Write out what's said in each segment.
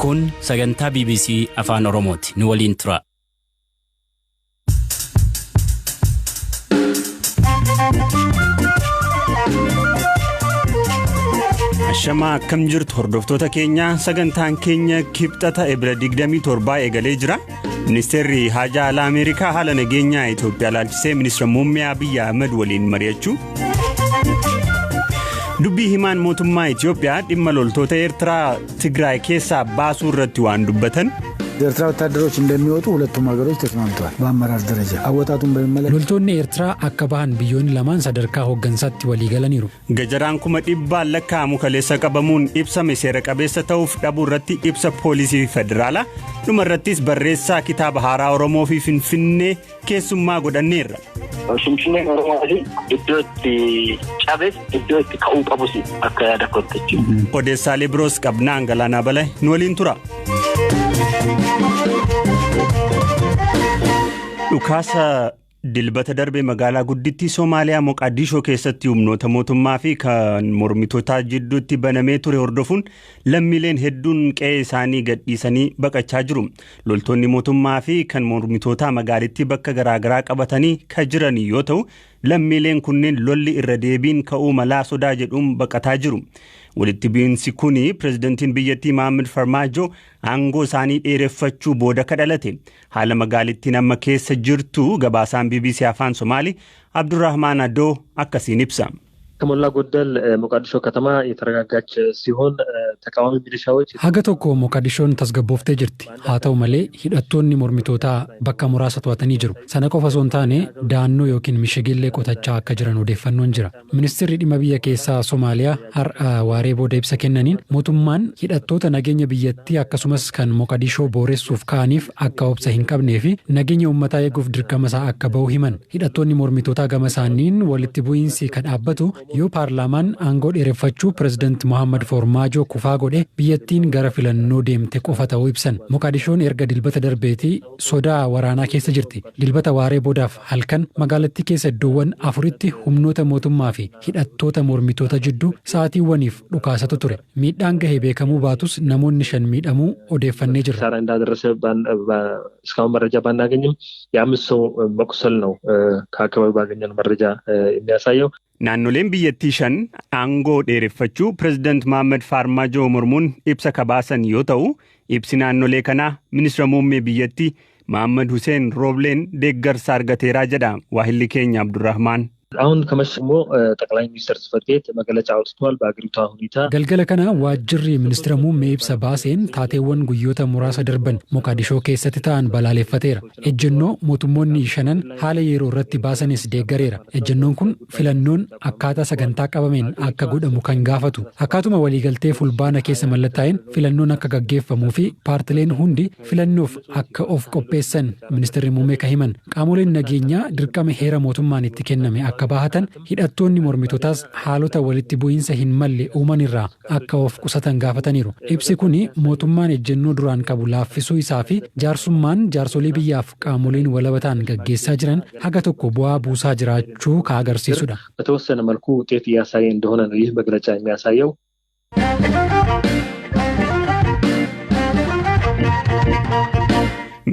Kun sagantaa BBC Afaan Oromooti. Nu waliin tura. Ashama akkam jirtu hordoftoota keenya, sagantaan keenya kibxata Ebira 27 eegalee jira. Ministeerri Haajaa Alaa Ameerikaa haala nageenyaa Itoophiyaa ilaalchisee ministeera muummee Abiy Ahmed waliin mari'achuu. Dubbii himaan mootummaa Itoophiyaa dhimma loltoota Eertiraa Tigraay keessaa baasuu irratti waan dubbatan. ኤርትራ ወታደሮች እንደሚወጡ ሁለቱም ሀገሮች ተስማምተዋል በአመራር ደረጃ አወጣጡን በመመለከት ሎልቶኒ ኤርትራ አከባህን ቢዮን ለማን ሰደርካ ሆገንሳት ወሊገለኒሩ ገጀራን ኩመ ዲባ ለካሙ ከሌሰ ቀበሙን ኢብሳ መሰረ ቀበሰ ተውፍ ዳቡረቲ ኢብሳ ፖሊሲ ፌደራላ ኑመረቲስ በሬሳ ኪታብ ሃራ ኦሮሞ ፊ ፍንፍኔ ኬሱማ ጎደኔራ ሽምሽኔ ኦሮሞሊ ኢዶቲ ጫቤስ ኢዶቲ ካኡቀቡሲ አካያዳ ኮንተች ኦዴሳሌ ብሮስ ቀብና አንገላና በላይ ኖሊን ቱራ Dhukaasa dilbata darbe magaalaa guddittii Soomaaliyaa Moqaadishoo keessatti humnoota mootummaa fi kan mormitootaa jidduutti banamee ture hordofuun lammiileen hedduun qe'ee isaanii gadhiisanii baqachaa jiru. Loltoonni mootummaa fi kan mormitootaa magaalittii bakka garaagaraa qabatanii kan jiran yoo ta'u, lammiileen kunneen lolli irra deebiin ka'uu malaa sodaa jedhuun baqataa jiru. Walitti bu'iinsi kuni pirezidantiin biyyattii Mohaammed Farmaajo aangoo isaanii dheereffachuu booda kadhalate. Haala magaalittiin amma keessa jirtu gabaasaan BBC Afaan Somaalii Abdurrahmaan Adoo akkasiin ibsa. ከሞላ ጎደል ሞቃዲሾ ከተማ የተረጋጋች ሲሆን ተቃዋሚ ሚሊሻዎች ሀገ ቶኮ ሞቃዲሾን ተስገቦፍቴ ጅርቲ ሃታው መሌ ሂደቶኒ ሞርሚቶታ በካ ሙራሳ ተዋተኒ ጅሩ ሰነ ቆፈ ሶንታኔ ዳኖ ዮኪን ሚሽጌሌ ቆተቻ ከጅረን ወደፈኖን ጅራ ሚኒስትሪ ዲማ ብየ ኬሳ ሶማሊያ ሀር ዋሬ ቦደ ኢብሳ ከነኒን ሞቱማን ሂደቶታ ነገኘ ብየቲ አከሱመስ ከን ሞቃዲሾ ቦሬሱፍ ካኒፍ አካ ኦብሳ ሂንቀብኔፊ ነገኘ ኡመታ የጉፍ ድርከመሳ አከበው ሂመን ሂደቶኒ ሞርሚቶታ ገመሳኒን ወልቲ ቡኢንሲ ከዳበቱ yoo paarlaamaan aangoo dheereffachuu pirezidaant Mohaammed Farmaajo kufaa godhe biyyattiin gara filannoo deemte qofa ta'uu ibsan. Moqaadishoon erga dilbata darbeetii sodaa waraanaa keessa jirti. Dilbata waaree boodaaf halkan magaalattii keessa iddoowwan afuritti humnoota mootummaa fi hidhattoota mormitoota jidduu sa'aatiiwwaniif dhukaasatu ture. Miidhaan gahee beekamuu baatus namoonni 5 miidhamuu odeeffannee jirra. ሳራ እንዳደረሰ እስካሁን መረጃ ባናገኝም የአምስት ሰው መቁሰል ነው ከአካባቢ ባገኘን መረጃ የሚያሳየው። Naannoleen biyyattii 5 aangoo dheereffachuu pirezidaant Mohaammed Farmaajo mormuun ibsa kabaasan yoo ta'u, ibsi naannolee kanaa ministeera muummee biyyattii Mohaammed Hussein Roobleen deeggarsa argateeraa jedha waahilli keenya Abdurrahmaan. አሁን ከመሽሞ ጠቅላይ ሚኒስትር ጽሕፈት ቤት መግለጫ አውጥቷል በአገሪቷ ሁኔታ ገልገለ ከና ዋጅሪ ሚኒስትር muummee ibsa baaseen taateewwan guyyoota muraasa darban Moqaadishoo keessatti ta'an balaaleffateera. Ejjennoo mootummoonni 5 haala yeroo irratti baasanis deeggareera. Ejjennoon kun filannoon akkaataa sagantaa qabameen akka godhamu kan gaafatu. Akkaatuma waliigaltee fulbaana keessa mallattaa'een filannoon akka gaggeeffamuu fi paartileen hundi filannoof akka of qopheessan ministeerri muummee kahiman. Qaamoleen nageenyaa dirqama heera mootummaan itti kenname akka bahatan hidhattoonni mormitootaas haalota walitti bu'iinsa hin malle uumanirraa akka of qusatan gaafataniiru. Ibsi kuni mootummaan ejjennoo duraan qabu laaffisuu isaa fi jaarsummaan jaarsolii biyyaaf qaamoleen walabataan gaggeessaa jiran haga tokko bu'aa buusaa jiraachuu ka agarsiisudha. በተወሰነ መልኩ ውጤት እያሳየ እንደሆነ ነው ይህ መግለጫ የሚያሳየው።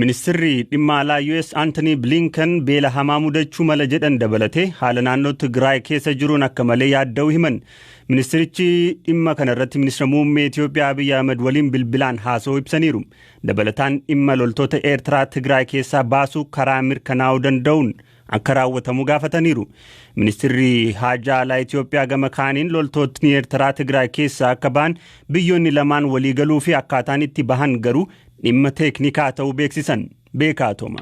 Ministeerri dhimma alaa US Anthony Blinken beela hamaa mudachuu mala jedhan dabalatee haala naannoo Tigraay keessa jiruun akka malee yaadda'uu himan. Ministeerichi dhimma kana irratti ministeera muummee Itoophiyaa Abiy Ahmed waliin bilbilaan haasoo ibsaniiru. Dabalataan dhimma loltoota Eertiraa Tigraay keessaa baasuu karaa mirkanaa'uu danda'uun akka raawwatamu gaafataniiru. Ministeerri Haajaa Alaa Itoophiyaa gama kaaniin loltootni Eertiraa Tigraay keessaa akka ba'an biyyoonni lamaan walii galuu fi akkaataan itti bahan garuu dhimma teeknikaa ta'uu beeksisan. Beekaatoma.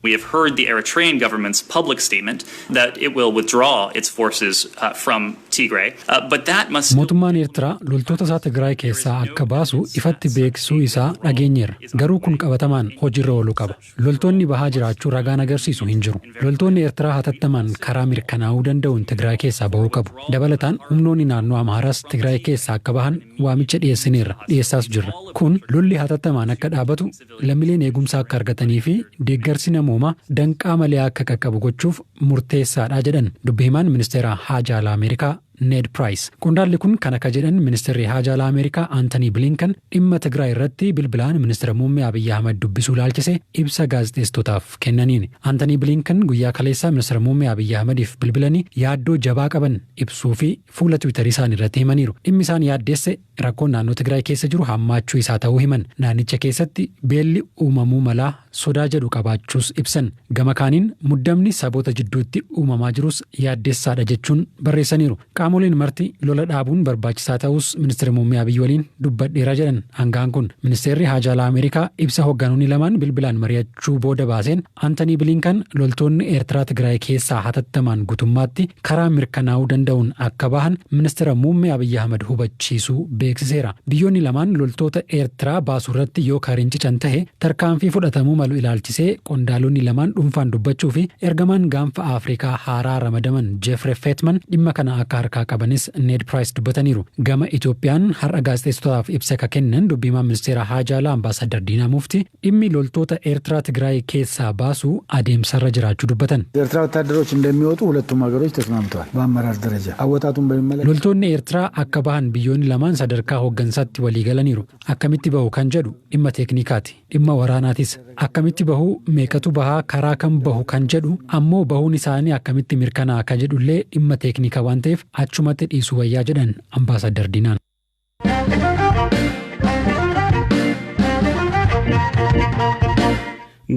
We have heard the Eritrean government's public statement that it will withdraw its forces from Tigray, but that must... Mootummaan Eertiraa loltoota isaa Tigraay keessaa akka baasu ifatti beeksisuu isaa dhageenyeerra. Garuu kun qabatamaan hojiirra ooluu qaba. Loltoonni bahaa jiraachuu ragaan agarsiisu hin jiru. Loltoonni Eertiraa hatattamaan karaa mirkanaa'uu danda'uun Tigraay keessaa bahuu qabu. Dabalataan humnoonni naannoo Amaaraas Tigraay keessaa akka bahan waamicha dhiyeessaas jirra. Kun lolli hatattamaan akka dhaabatu lammiileen eegumsaa akka argatanii fi deeggarsi namoomaa danqaa malee akka qaqqabu gochuuf murteessaadha jedhan dubbi himaan ministeera Haajaa Alaa Ameerikaa Ned Price. Qondaalli kun kan akka jedhan ministeerri haajaa alaa Ameerikaa Anthony Blinken dhimma Tigraay irratti bilbilaan ministeera muummee Abiy Ahmed dubbisuu ilaalchise ibsa gaazexeessitootaaf kennaniin. Anthony Blinken guyyaa kaleessaa ministeera muummee Abiy Ahmediif bilbilanii yaaddoo jabaa qaban ibsuu fi fuula Tiwiitarii isaanii irratti himaniiru. Dhimmi isaan yaaddeesse rakkoon naannoo Tigraay keessa jiru hammaachuu isaa ta'uu himan. Naannicha keessatti beelli uumamuu malaa sodaa jedhu qabaachuus ibsan. Gama kaaniin muddamni saboota jidduutti uumamaa jirus yaaddeessaadha jechuun barreessaniiru. Qaamoleen marti lola dhaabuun barbaachisaa ta'us ministeera muummee Abiy waliin dubbadheera jedhan hangaan kun. Ministeerri haajaa alaa Ameerikaa ibsa hoogganoonni lamaan bilbilaan mari'achuu booda baaseen Anthony Blinken loltoonni Eertiraa Tigraay keessaa hatattamaan guutummaatti karaa mirkanaa'uu danda'uun akka bahan ministeera muummee Abiy Ahmed hubachiisuu beeksiseera. Biyyoonni lamaan loltoota Eertiraa baasuu irratti yoo karincican ta'e tarkaanfii fudhatamuu malu ilaalchisee qondaalonni lamaan dhuunfaan dubbachuu fi ergamaan gaanfa Afrikaa haaraa ramadaman Jeffrey Feltman dhimma kana akka harkaa qabanis Ned Price dubbataniiru. Gama Itoophiyaan har'a gaazexeessitootaaf ibsa ka kennan dubbimaan ministeera haajaa alaa Ambaasaddar Diinaa Muftii dhimmi loltoota Eertiraa Tigraay keessaa baasuu adeemsarra jiraachuu dubbatan. የኤርትራ ወታደሮች እንደሚወጡ ሁለቱም ሀገሮች ተስማምተዋል በአመራር ደረጃ አወጣጡን በሚመለከት loltoonni Eertiraa akka bahan biyyoonni lamaan sadarkaa hooggansaatti walii galaniiru. Akkamitti bahu kan jedhu dhimma teeknikaati. Dhimma waraanaatis akkamitti bahu meeqatu bahaa karaa kan bahu kan jedhu ammoo bahuun isaanii akkamitti mirkanaa kan jedhullee dhimma teeknikaa waan ta'eef achumatti dhiisuu wayyaa jedhan Ambaasaddar Diinaan.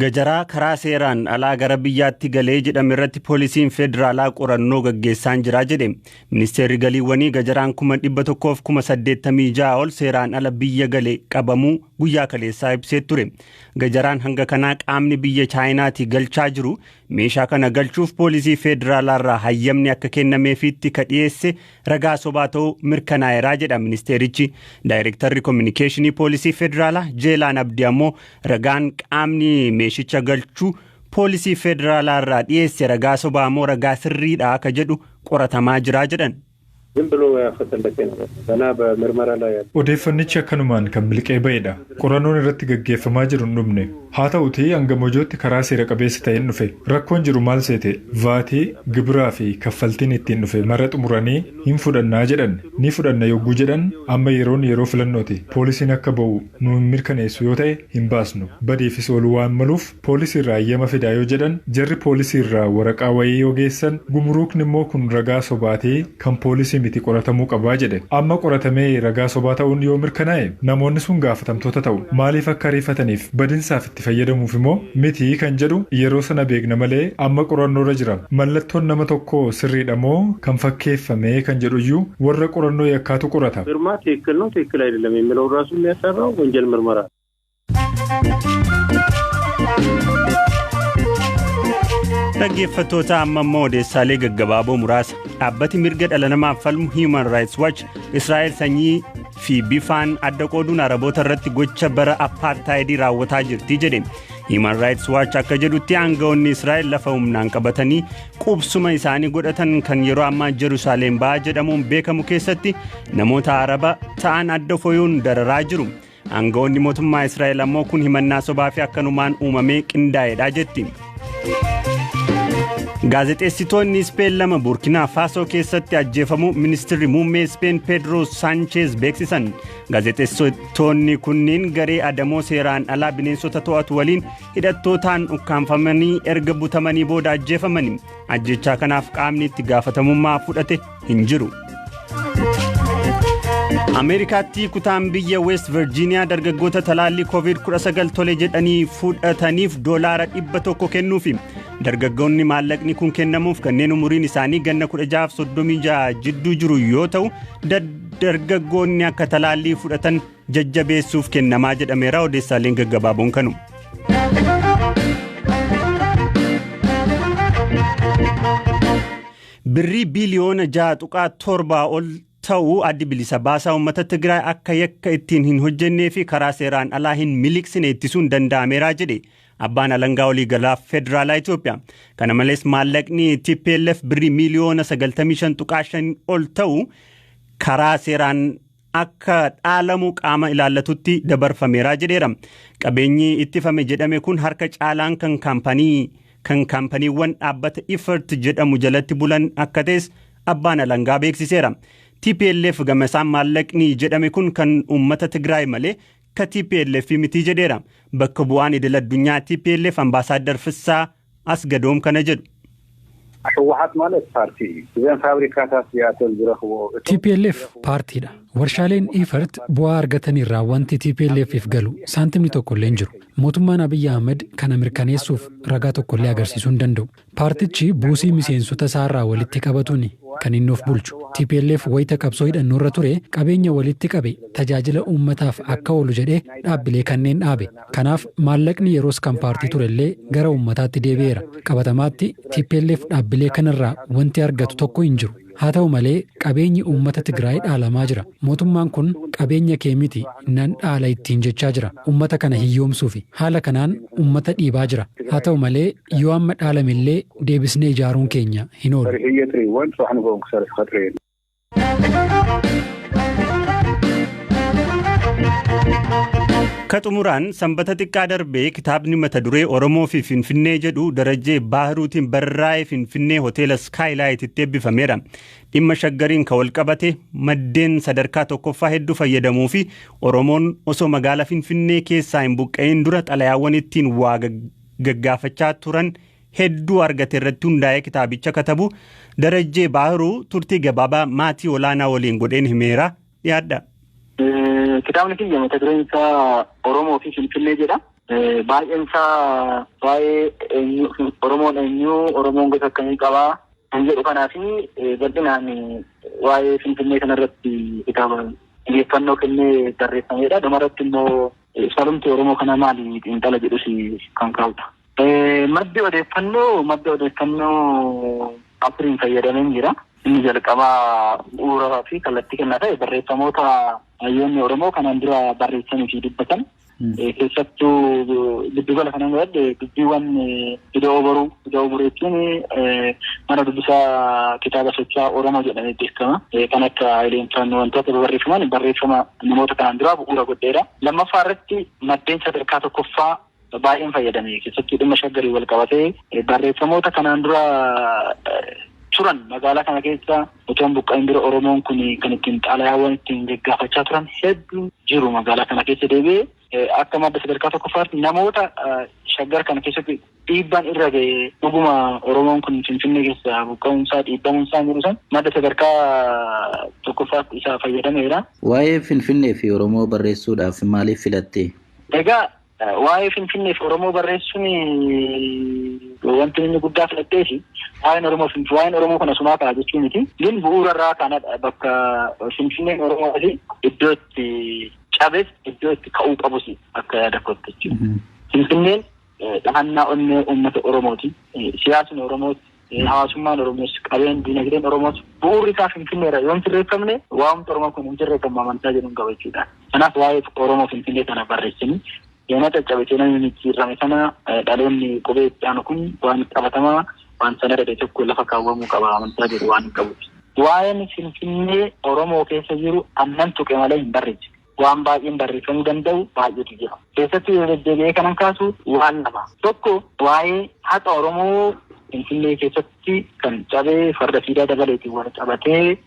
Gajaraa karaa seeraan alaa gara biyyaatti galee jedhame irratti poolisiin federaalaa qorannoo gaggeessaan jira jedhe. Ministeerri galiiwwanii gajaraan 186 ol seeraan ala biyya galee qabamuu guyyaa kaleessaa ibsee ture. Gajaraan hanga kanaa qaamni biyya Chaayinaatti galchaa jiru meeshaa kana galchuuf poolisii federaalaa irraa hayyamni akka kennameefiitti kadhiyeesse ragaa sobaa ta'uu mirkanaa'eeraa jedha ministeerichi. Daayirektarri kominikeeshinii poolisii federaalaa Jeelaan Abdii ammoo ragaan qaamni meeshicha galchuu poolisii federaalaa irraa dhiyeesse ragaa sobaa moo ragaa sirriidha akka jedhu qoratamaa jira jedhan. Odeeffannichi akkanumaan kan milqee ba'edha. Qorannoon irratti gaggeeffamaa jiru hin dhumne. Haa ta'utii hanga moojootti karaa seera qabeessa ta'een dhufe. Rakkoon jiru maal seete? Vaatii, gibiraa fi kaffaltiin ittiin dhufe marra xumuranii hin fudhannaa jedhan. Ni fudhanna yogguu jedhan amma yeroon yeroo filannooti. Poolisiin akka ba'u nu hin mirkaneessu yoo ta'e hin baasnu. Badiifis ooluu waan maluuf poolisii irraa hayyama fidaa yoo jedhan jarri poolisii irraa waraqaa wayii yoo geessan gumuruukni immoo kun ragaa sobaatii kan poolisii miti qoratamuu qabaa jedhe. Amma qoratamee ragaa sobaa ta'uun yoo mirkanaa'e namoonni sun gaafatamtoota ta'u. Maaliif akka ariifataniif badinsaaf itti fayyadamuuf immoo miti kan jedhu yeroo sana beekna malee amma qorannoorra jira. Mallattoon nama tokko sirriidha moo kan fakkeeffame kan jedhu iyyuu warra qorannoo yakkaatu qorata. Mirmaa ትክክል ነው ትክክል አይደለም የሚለው ራሱ የሚያሰራው ወንጀል ምርመራ Dhaggeeffattoota amma immoo odeessaalee gaggabaaboo muraasa. Dhaabbati mirga dhala namaaf falmu Human Rights Watch Israa'el sanyii fi bifaan adda qooduun Araboota irratti gocha bara apartaayidii raawwataa jirti jedhe. Human Rights Watch akka jedhutti aangawoonni Israa'el lafa humnaan qabatanii qubsuma isaanii godhatan kan yeroo ammaa Jerusalem ba'aa jedhamuun beekamu keessatti namoota Araba ta'an adda foyuun dararaa jiru. Aangawoonni mootummaa Israa'el ammoo kun himannaa sobaa fi akkanumaan uumamee qindaa'edha jetti. Gaazexeessitoonni Speen lama Burkina Faso keessatti ajjeefamuu ministeerri muummee Speen Pedro Sanchez beeksisan. Gaazexeessitoonni kunniin garee adamoo seeraan alaa bineensota to'atu waliin hidhattootaan ukkaanfamanii erga butamanii booda ajjeefamani. Ajjechaa kanaaf qaamni itti gaafatamummaa fudhate hin jiru. Ameerikaatti kutaan biyya West Virginia dargaggoota talaallii COVID-19 tole jedhanii fudhataniif $100 kennuufi. Dargaggoonni maallaqni kun kennamuuf kanneen umuriin isaanii ganna 16-36 jidduu jiru yoo ta'u dargaggoonni akka talaallii fudhatan jajjabeessuuf kennamaa jedhameera. Odeessaaleen gaggabaaboon kanu. Birrii biliyoona 6.7 ol ta'uu addi bilisa baasaa uummata Tigraay akka yakka ittiin hin hojjennee fi karaa seeraan alaa hin miliqsine ittisuun danda'ameera jedhe abbaan alangaa waliigalaa federaalaa Itoophiyaa. Kana malees maallaqni TPLF birrii miliyoona 95.5 ol ta'uu karaa seeraan akka dhaalamu qaama ilaallatutti dabarfameera jedheera. Qabeenyi ittifame jedhame kun harka caalaan kan kaampaniiwwan dhaabbata Effort jedhamu jalatti bulan akka ta'es abbaan alangaa beeksiseera. TPLF gamasaan maallaqni jedhame kun kan uummata Tigraay malee ka TPLF miti jedheera. Bakka bu'aan idil addunyaa TPLF ambaasaadar Fissaa Asgadoom kana jedhu. ህወሓት ማለት ፓርቲ እዘን ፋብሪካታት ያተል ዝረኽቦ TPLF paartiidha. Warshaaleen Ifart bu'aa argataniirraa wanti TPLFif galu saantimni tokkollee hin jiru. Mootummaan Abiyyi Ahmed kana mirkaneessuuf ragaa tokkollee agarsiisuu hin danda'u. Paartichi buusii miseensota isaarraa walitti qabatuun kan inni of bulchu. TPLF wayita qabsoo hidhannoorra ture qabeenya walitti qabe tajaajila uummataaf akka oolu jedhee dhaabbilee kanneen dhaabe. Kanaaf maallaqni yeroos kan paartii turellee gara uummataatti deebi'eera. Qabatamaatti TPLF dhaabbilee kanarraa wanti argatu tokko hin jiru. Haa ta'u malee qabeenyi uummata Tigraay dhaalamaa jira. Mootummaan kun qabeenya kee miti nan dhaala ittiin jechaa jira. Uummata kana hiyyoomsuufi haala kanaan uummata dhiibaa jira. Haa ta'u malee yoo amma dhaalamillee deebisnee ijaaruun keenya hin oolu. Kaxumuraan sanbata xiqqaa darbee kitaabni mata duree Oromoo fi Finfinnee jedhu Darajjee Baahiruutiin barraa'ee Finfinnee hoteela Skylight'tti eebbifameera. Dhimma shaggariin kan wal qabate maddeen sadarkaa tokkoffaa hedduu fayyadamuu fi Oromoon osoo magaalaa Finfinnee keessaa hin buqqa'in dura xalayaawwan ittiin waa gaggaafachaa turan hedduu argate irratti hundaa'ee kitaabicha katabu Darajjee Baahiruu turtii gabaabaa maatii olaanaa waliin godheen himeera dhiyaadha. Kitaabni kiyya mata dureen isaa Oromoo fi Finfinnee jedha. Baay'een isaa waa'ee Oromoon eenyu, Oromoon gosa akkamii qabaa kan jedhu kanaa fi bal'inaan waa'ee Finfinnee kanarratti kitaaba xiyyeeffannoo kennee barreeffamedha. Dhumarratti immoo salumti Oromoo kana maali xiinxala jedhus kan kaa'udha. Maddi odeeffannoo afuriin fayyadameen jira. Inni jalqabaa bu'uuraa fi kallattii kennaa ta'e barreeffamoota hayyoonni Oromoo kanaan dura barreessanii fi dubbatan. Keessattuu giddugala kanaan godhadhe dubbiiwwan Ida'oo Boruu jechuun mana dubbisaa kitaaba socho'aa Oromoo jedhamee beekama. Kan akka Ileenfaan wantoota barreeffaman barreeffama namoota kanaan dura bu'uura godheedha. Lammaffaa irratti maddeen sadarkaa tokkoffaa baay'een fayyadame. Keessattuu dhimma shaggarii wal qabatee barreeffamoota kanaan dura turan magaalaa kana keessa otoo buqqa'in dura Oromoon kun kan ittiin xalayaawwan ittiin gaggaafachaa turan hedduu jiru magaalaa kana keessa deebi'ee akka madda sadarkaa tokkoffaatti namoota shaggar kana keessatti dhiibbaan irra ga'e dhuguma Oromoon kun Finfinnee keessa buqqa'uunsaa dhiibbamuunsaa jiru san madda sadarkaa tokkoffaatti isaa fayyadameera. Waa'ee Finfinnee fi Oromoo barreessuudhaaf maaliif filatte? Egaa waa'ee Finfinnee fi Oromoo barreessuun wanti inni guddaa filattee fi waa'een Oromoo kana sumaa ta'a jechuun miti. Din bu'uurarraa kanadha bakka Finfinneen Oromoo iddoo itti cabes iddoo itti ka'uu qabus akka yaada kootti jechuudha. Finfinneen dhahannaa onnee uummata Oromooti. Siyaasni Oromooti. Hawaasummaan Oromoos qabeen dinagdeen Oromoos bu'uurri isaa Finfinneedha. Yoo hin sirreeffamne waa'umti Oromoo kun hin sirreeffamu amantaa jedhuun qaba jechuudha. Kanaaf waa'ee Oromoo Finfinnee kana barreessanii yooma caccabee namni micciirrame sana dhaloonni qubee itti aanu kun waan qabatamaa waan sana dhadhee tokko lafa kaawwamuu qaba amantaa jedhu waan hin qabuti. Waa'een Finfinnee Oromoo keessa jiru annan tuqe malee hin barreessine. Waan baay'een barreeffamuu danda'u baay'eetu jira. Keessatti deddeebi'ee kanan kaasu waan lama. Tokko waa'ee haqa Oromoo Finfinnee keessatti kan cabee farda siidaa dabaleetiin wal qabatee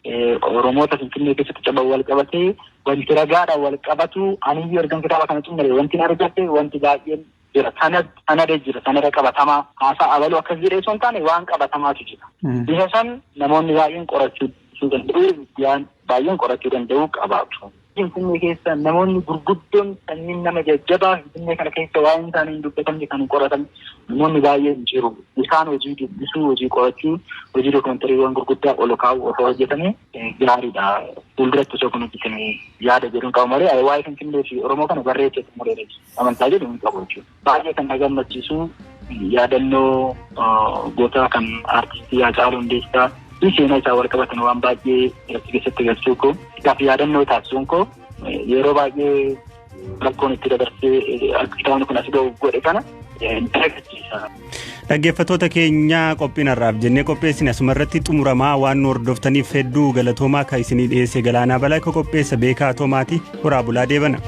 Oromoota Finfinnee keessatti caban wal qabatee wanti ragaadhaan wal qabatu aniyyuu ergan kitaaba kana xumuree wanti argate wanti baay'een jira. Sanada jira. Sanada qabatamaa haasaa abaluu akkas jedhee osoo hin taane waan qabatamaatu jira. Isa san namoonni baay'een qorachuu danda'u qabaatu. Finfinnee keessa namoonni gurguddoon sanyiin nama jajjabaa Finfinnee kana keessa waa'een isaanii hin dubbatamne kan qoratan namoonni baay'een jiru. Isaan hojii dubbisuu, hojii qorachuu, hojii dookumentariiwwan gurguddaa ol kaa'uu osoo hojjetame gaariidha. Fuulduratti osoo kun hojjetame yaada jedhuun qabu malee waa'ee Finfinnee fi Oromoo kana barreessee mureera amantaa jedhu hin qabu jechuudha. Baay'ee kan na gammachiisu yaadannoo goota kan aartistii Haacaaluu Hundeessaa seenaa isaa wal qabatan waan baay'ee irratti keessatti galchuu koo kitaaba yaadannoo taasisuun koo yeroo baay'ee rakkoon itti dabarsee akka kitaabni kun as ga'u godhe kana dagachiisa. Dhaggeeffattoota keenya qophiinarraaf jennee qopheessine asumarratti xumuramaa waan nu hordoftaniif hedduu galatoomaa kan isinii dhiyeesse Galaanaa Balaa qopheessa beekaa Toomaati horaa bulaa deebana.